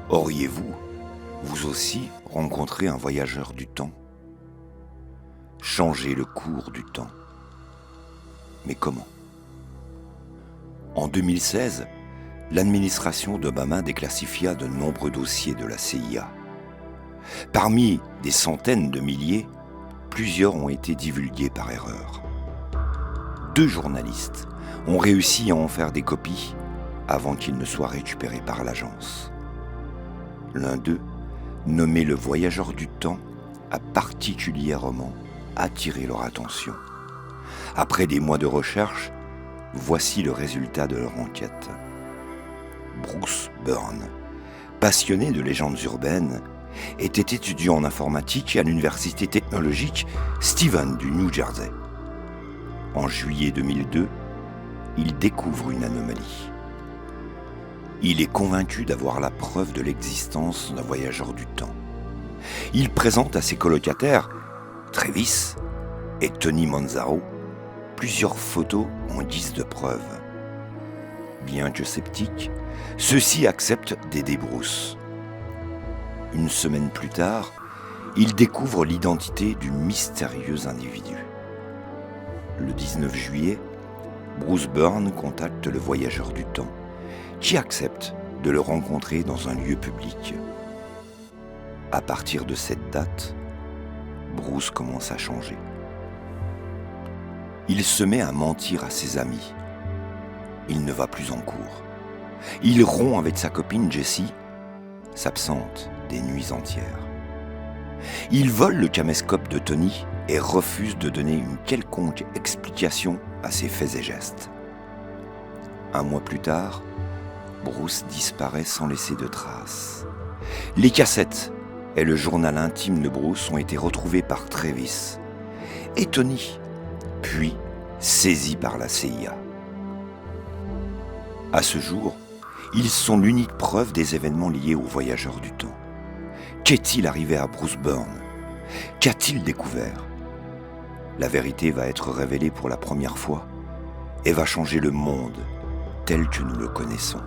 Auriez-vous, vous aussi, rencontré un voyageur du temps? Changer le cours du temps. Mais comment? En 2016, l'administration d'Obama déclassifia de nombreux dossiers de la CIA. Parmi des centaines de milliers, plusieurs ont été divulgués par erreur. 2 journalistes ont réussi à en faire des copies avant qu'ils ne soient récupérés par l'agence. L'un d'eux, nommé le voyageur du temps, a particulièrement attiré leur attention. Après des mois de recherche, voici le résultat de leur enquête. Bruce Byrne, passionné de légendes urbaines, était étudiant en informatique à l'université technologique Stephen du New Jersey. En juillet 2002, il découvre une anomalie. Il est convaincu d'avoir la preuve de l'existence d'un voyageur du temps. Il présente à ses colocataires, Travis et Tony Manzaro, plusieurs photos en guise de preuve. Bien que sceptiques, ceux-ci acceptent d'aider Bruce. Une semaine plus tard, il découvre l'identité du mystérieux individu. Le 19 juillet, Bruce Byrne contacte le voyageur du temps, qui accepte de le rencontrer dans un lieu public. À partir de cette date, Bruce commence à changer. Il se met à mentir à ses amis. Il ne va plus en cours. Il rompt avec sa copine Jessie, s'absente des nuits entières. Il vole le caméscope de Tony et refuse de donner une quelconque explication à ses faits et gestes. 1 mois plus tard, Bruce disparaît sans laisser de traces. Les cassettes et le journal intime de Bruce ont été retrouvés par Travis et Tony, puis saisis par la CIA. À ce jour, ils sont l'unique preuve des événements liés aux voyageurs du temps. Qu'est-il arrivé à Bruce Byrne? Qu'a-t-il découvert? La vérité va être révélée pour la première fois et va changer le monde tel que nous le connaissons.